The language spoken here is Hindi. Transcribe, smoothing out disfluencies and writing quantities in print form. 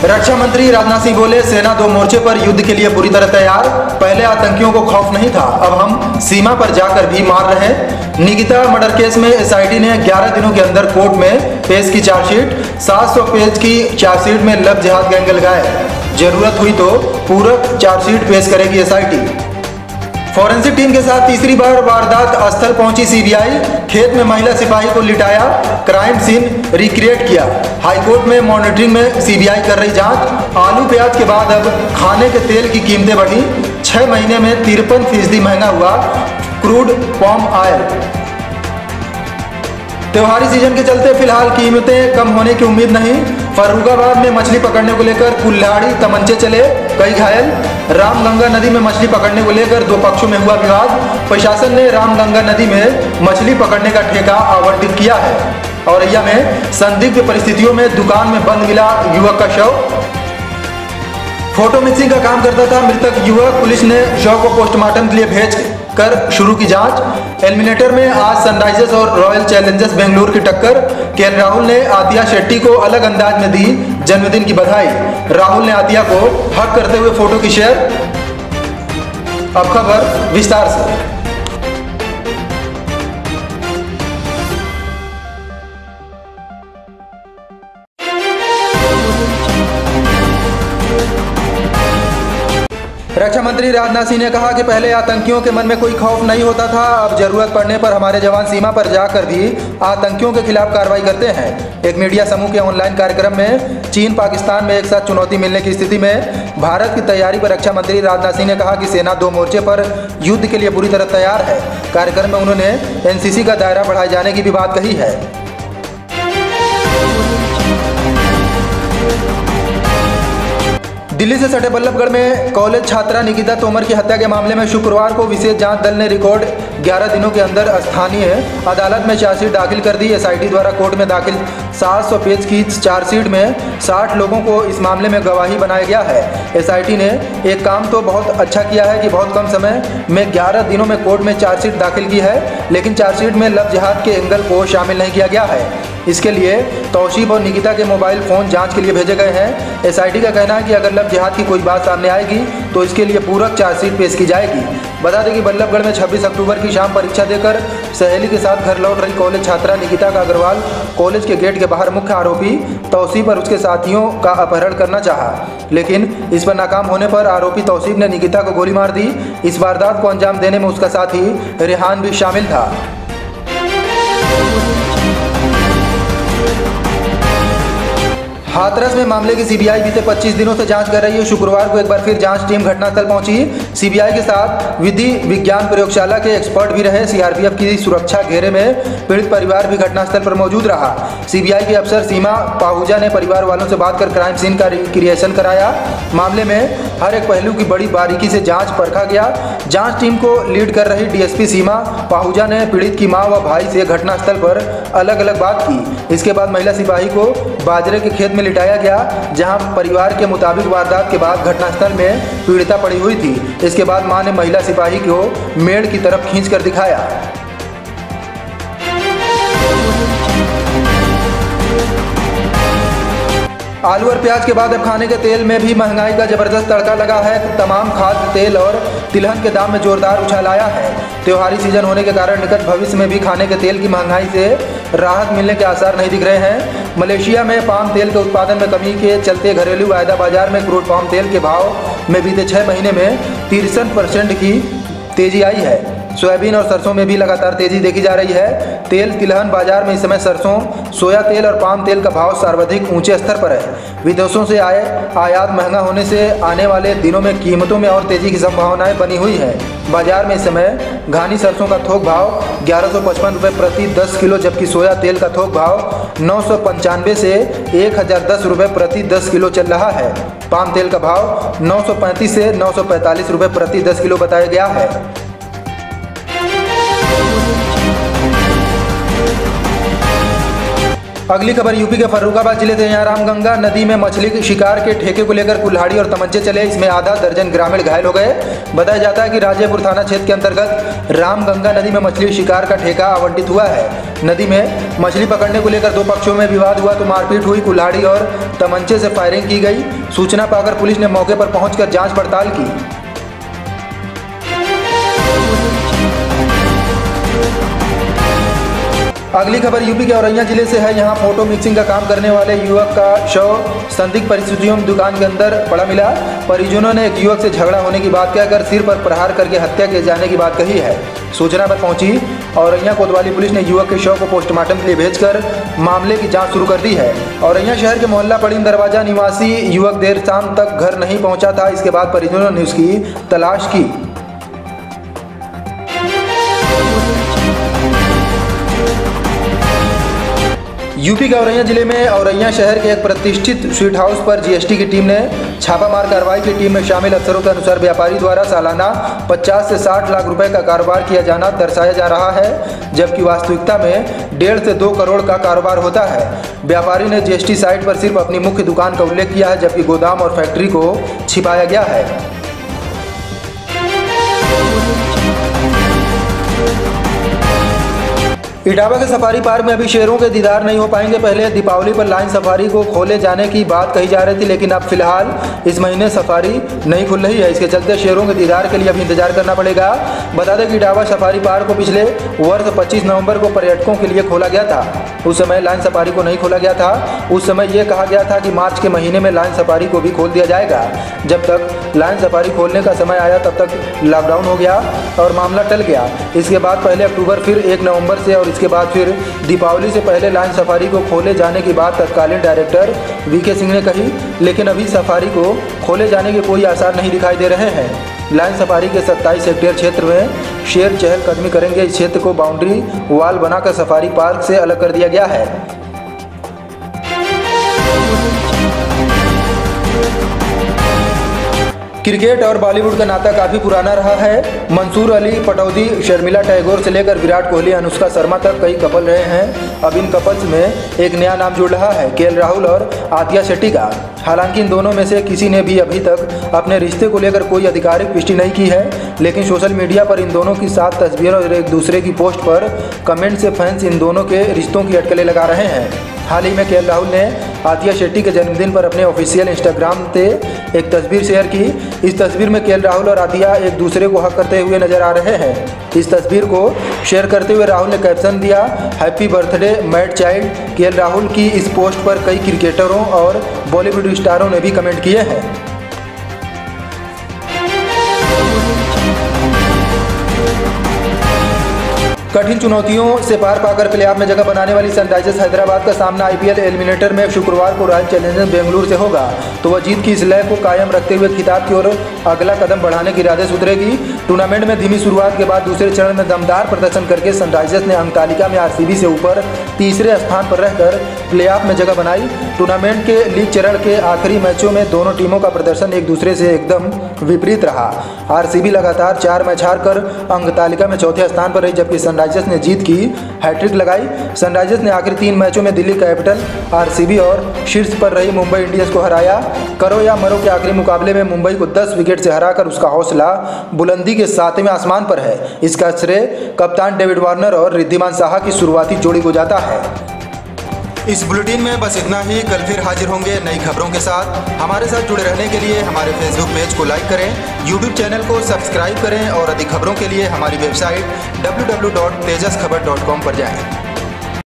रक्षा मंत्री राजनाथ सिंह बोले, सेना दो मोर्चे पर युद्ध के लिए पूरी तरह तैयार। पहले आतंकियों को खौफ नहीं था, अब हम सीमा पर जाकर भी मार रहे हैं। निकिता मर्डर केस में एसआईटी ने 11 दिनों के अंदर कोर्ट में पेश की चार्जशीट। 700 पेज की चार्जशीट में लव जिहाद गैंग लगाए। जरूरत हुई तो पूरक चार्जशीट पेश करेगी एसआईटी। फॉरेंसिक टीम के साथ तीसरी बार वारदात स्थल पहुंची सीबीआई। खेत में महिला सिपाही को लिटाया, क्राइम सीन रिक्रिएट किया। हाईकोर्ट में मॉनिटरिंग में सीबीआई कर रही जांच। आलू प्याज के बाद अब खाने के तेल की कीमतें बढ़ी। 6 महीने में 53% महंगा हुआ क्रूड पाम ऑयल। त्योहारी सीजन के चलते फिलहाल कीमतें कम होने की उम्मीद नहीं। फर्रुखाबाद में मछली पकड़ने को लेकर कुल्हाड़ी तमंचे चले, कई घायल। रामगंगा नदी में मछली पकड़ने को लेकर दो पक्षों में हुआ विवाद। प्रशासन ने रामगंगा नदी में मछली पकड़ने का ठेका आवंटित किया है। औरैया में संदिग्ध परिस्थितियों में दुकान में बंद मिला युवक का शव। फोटो मिक्सिंग का काम करता था मृतक युवक। पुलिस ने शव को पोस्टमार्टम के लिए भेज कर शुरू की जांच। एलिमिनेटर में आज सनराइजर्स और रॉयल चैलेंजर्स बेंगलुरु की टक्कर। केएल राहुल ने आतिया शेट्टी को अलग अंदाज में दी जन्मदिन की बधाई। राहुल ने आतिया को हक करते हुए फोटो की शेयर। अब खबर विस्तार से। रक्षा मंत्री राजनाथ सिंह ने कहा कि पहले आतंकियों के मन में कोई खौफ नहीं होता था, अब जरूरत पड़ने पर हमारे जवान सीमा पर जाकर भी आतंकियों के खिलाफ कार्रवाई करते हैं। एक मीडिया समूह के ऑनलाइन कार्यक्रम में चीन पाकिस्तान में एक साथ चुनौती मिलने की स्थिति में भारत की तैयारी पर रक्षा मंत्री राजनाथ सिंह ने कहा कि सेना दो मोर्चे पर युद्ध के लिए पूरी तरह तैयार है। कार्यक्रम में उन्होंने एनसीसी का दायरा बढ़ाए जाने की भी बात कही है। दिल्ली से सटे बल्लभगढ़ में कॉलेज छात्रा निकिता तोमर की हत्या के मामले में शुक्रवार को विशेष जांच दल ने रिकॉर्ड 11 दिनों के अंदर स्थानीय अदालत में चार्जशीट दाखिल कर दी। एसआईटी द्वारा कोर्ट में दाखिल 700 पेज की चार्जशीट में 60 लोगों को इस मामले में गवाही बनाया गया है। एसआईटी ने एक काम तो बहुत अच्छा किया है कि बहुत कम समय में 11 दिनों में कोर्ट में चार्जशीट दाखिल की है, लेकिन चार्जशीट में लव जिहाद के एंगल को शामिल नहीं किया गया है। इसके लिए तौसीफ और निकिता के मोबाइल फ़ोन जांच के लिए भेजे गए हैं। एसआईटी का कहना है कि अगर लव जिहाद की कोई बात सामने आएगी तो इसके लिए पूरक चार्जशीट पेश की जाएगी। बता दें कि बल्लभगढ़ में 26 अक्टूबर की शाम परीक्षा देकर सहेली के साथ घर लौट रही कॉलेज छात्रा निकिता का अग्रवाल कॉलेज के गेट के बाहर मुख्य आरोपी तौसीफ और उसके साथियों का अपहरण करना चाहा, लेकिन इस पर नाकाम होने पर आरोपी तौसीफ ने निकिता को गोली मार दी। इस वारदात को अंजाम देने में उसका साथी रेहान भी शामिल था। हाथरस में मामले की सीबीआई बीते 25 दिनों से जांच कर रही है। शुक्रवार को एक बार फिर जांच टीम घटनास्थल पहुंची। सीबीआई के साथ विधि विज्ञान प्रयोगशाला के एक्सपर्ट भी रहे। सीआरपीएफ की सुरक्षा घेरे में पीड़ित परिवार भी घटनास्थल पर मौजूद रहा। सीबीआई के अफसर सीमा पाहुजा ने परिवार वालों से बात कर क्राइम सीन का रिक्रिएशन कराया। मामले में हर एक पहलू की बड़ी बारीकी से जाँच परखा गया। जाँच टीम को लीड कर रही डीएसपी सीमा पाहुजा ने पीड़ित की माँ व भाई से घटनास्थल पर अलग अलग बात की। इसके बाद महिला सिपाही को बाजरे के खेत में लिटाया गया, जहां परिवार के मुताबिक वारदात के बाद घटनास्थल में पीड़िता पड़ी हुई थी। इसके बाद मां ने महिला सिपाही को मेड़ की तरफ खींचकर दिखाया। आलू और प्याज के बाद अब खाने के तेल में भी महंगाई का जबरदस्त तड़का लगा है। तमाम खाद्य तेल और तिलहन के दाम में जोरदार उछाल आया है। त्योहारी सीजन होने के कारण निकट भविष्य में भी खाने के तेल की महंगाई से राहत मिलने के आसार नहीं दिख रहे हैं। मलेशिया में पाम तेल के उत्पादन में कमी के चलते घरेलू वायदा बाजार में क्रूड पाम तेल के भाव में बीते 6 महीने में 63% की तेजी आई है। सोयाबीन और सरसों में भी लगातार तेजी देखी जा रही है। तेल तिलहन बाजार में इस समय सरसों, सोया तेल और पाम तेल का भाव सर्वाधिक ऊंचे स्तर पर है। विदेशों से आयात महंगा होने से आने वाले दिनों में कीमतों में और तेजी की संभावनाएं बनी हुई है। बाजार में इस समय घानी सरसों का थोक भाव 1155 रुपये प्रति 10 किलो, जबकि सोया तेल का थोक भाव 995 से 1010 रुपये प्रति 10 किलो चल रहा है। पाम तेल का भाव 935 से 945 रुपये प्रति 10 किलो बताया गया है। अगली खबर यूपी के फर्रुखाबाद जिले से। यहाँ रामगंगा नदी में मछली के शिकार के ठेके को लेकर कुल्हाड़ी और तमंचे चले, इसमें आधा दर्जन ग्रामीण घायल हो गए। बताया जाता है कि राजेपुर थाना क्षेत्र के अंतर्गत रामगंगा नदी में मछली शिकार का ठेका आवंटित हुआ है। नदी में मछली पकड़ने को लेकर दो पक्षों में विवाद हुआ तो मारपीट हुई, कुल्हाड़ी और तमंचे से फायरिंग की गई। सूचना पाकर पुलिस ने मौके पर पहुंचकर जांच पड़ताल की। अगली खबर यूपी के औरैया जिले से है। यहाँ फोटो मिक्सिंग का काम करने वाले युवक का शव संदिग्ध परिस्थितियों में दुकान के अंदर पड़ा मिला। परिजनों ने एक युवक से झगड़ा होने की बात कहकर सिर पर प्रहार करके हत्या किए जाने की बात कही है। सूचना पर पहुंची औरैया कोतवाली पुलिस ने युवक के शव को पोस्टमार्टम के लिए भेजकर मामले की जांच शुरू कर दी है। औरैया शहर के मोहल्ला पड़ीन दरवाजा निवासी युवक देर शाम तक घर नहीं पहुँचा था। इसके बाद परिजनों ने उसकी तलाश की। यूपी के औरैया जिले में औरैया शहर के एक प्रतिष्ठित स्वीट हाउस पर जीएसटी की टीम ने छापामार कार्रवाई की। टीम में शामिल अफसरों के अनुसार व्यापारी द्वारा सालाना 50 से 60 लाख रुपए का कारोबार किया जाना दर्शाया जा रहा है, जबकि वास्तविकता में 1.5 से 2 करोड़ का कारोबार होता है। व्यापारी ने जीएसटी साइट पर सिर्फ अपनी मुख्य दुकान का उल्लेख किया है, जबकि गोदाम और फैक्ट्री को छिपाया गया है। इटावा के सफारी पार्क में अभी शेरों के दीदार नहीं हो पाएंगे। पहले दीपावली पर लाइन सफारी को खोले जाने की बात कही जा रही थी, लेकिन अब फिलहाल इस महीने सफारी नहीं खुल रही है। इसके चलते शेरों के दीदार के लिए अभी इंतजार करना पड़ेगा। बता दें कि इटावा सफारी पार्क को पिछले वर्ष 25 नवंबर को पर्यटकों के लिए खोला गया था। उस समय लाइन सफारी को नहीं खोला गया था। उस समय ये कहा गया था कि मार्च के महीने में लाइन सफारी को भी खोल दिया जाएगा। जब तक लाइन सफारी खोलने का समय आया तब तक लॉकडाउन हो गया और मामला टल गया। इसके बाद पहले अक्टूबर, फिर 1 नवंबर से और इसके बाद फिर दीपावली से पहले लाइन सफारी को खोले जाने की बात तत्कालीन डायरेक्टर वीके सिंह ने कही, लेकिन अभी सफारी को खोले जाने के कोई आसार नहीं दिखाई दे रहे हैं। लाइन सफारी के 27 हेक्टेयर क्षेत्र में शेर चहलकदमी करेंगे। इस क्षेत्र को बाउंड्री वॉल बनाकर सफारी पार्क से अलग कर दिया गया है। क्रिकेट और बॉलीवुड का नाता काफ़ी पुराना रहा है। मंसूर अली पटौदी, शर्मिला टैगोर से लेकर विराट कोहली, अनुष्का शर्मा तक कई कपल रहे हैं। अब इन कपल्स में एक नया नाम जुड़ रहा है, केएल राहुल और आतिया शेट्टी का। हालांकि इन दोनों में से किसी ने भी अभी तक अपने रिश्ते को लेकर कोई आधिकारिक पुष्टि नहीं की है, लेकिन सोशल मीडिया पर इन दोनों की साथ तस्वीरों और एक दूसरे की पोस्ट पर कमेंट से फैंस इन दोनों के रिश्तों की अटकलें लगा रहे हैं। हाल ही में केएल राहुल ने आतिया शेट्टी के जन्मदिन पर अपने ऑफिशियल इंस्टाग्राम से एक तस्वीर शेयर की। इस तस्वीर में केएल राहुल और आतिया एक दूसरे को हक करते हुए नजर आ रहे हैं। इस तस्वीर को शेयर करते हुए राहुल ने कैप्शन दिया, happy birthday mad child. KL Rahul की इस पोस्ट पर कई क्रिकेटरों और बॉलीवुड स्टारों ने भी कमेंट किए हैं। कठिन चुनौतियों से पार पाकर प्लेऑफ में जगह बनाने वाली सनराइजर्स हैदराबाद का सामना आईपीएल एलिमिनेटर में शुक्रवार को रॉयल चैलेंजर्स बेंगलुरु से होगा, तो वह जीत की इस लय को कायम रखते हुए खिताब की ओर अगला कदम बढ़ाने के इरादे से उतरेगी। टूर्नामेंट में धीमी शुरुआत के बाद दूसरे चरण में दमदार प्रदर्शन करके सनराइजर्स ने अंक तालिका में आरसीबी से ऊपर तीसरे स्थान पर रहकर प्लेऑफ में जगह बनाई। टूर्नामेंट के लीग चरण के आखिरी मैचों में दोनों टीमों का प्रदर्शन एक दूसरे से एकदम विपरीत रहा। आरसीबी लगातार 4 मैच हारकर अंक तालिका में चौथे स्थान पर रही, जबकि सनराइजर्स ने जीत की हैट्रिक लगाई। सनराइजर्स ने आखिरी 3 मैचों में दिल्ली कैपिटल, आरसीबी और शीर्ष पर रही मुंबई इंडियंस को हराया। करो या मरो के आखिरी मुकाबले में मुंबई को 10 विकेट से हराकर उसका हौसला बुलंदी के 7वें आसमान पर है। इसका श्रेय कप्तान डेविड वार्नर और रिद्धिमान साहा की शुरुआती जोड़ी को जाता है। इस बुलेटिन में बस इतना ही। कल फिर हाजिर होंगे नई खबरों के साथ। हमारे साथ जुड़े रहने के लिए हमारे फेसबुक पेज को लाइक करें, यूट्यूब चैनल को सब्सक्राइब करें और अधिक खबरों के लिए हमारी वेबसाइट www.tejaskhbar.com पर जाएं।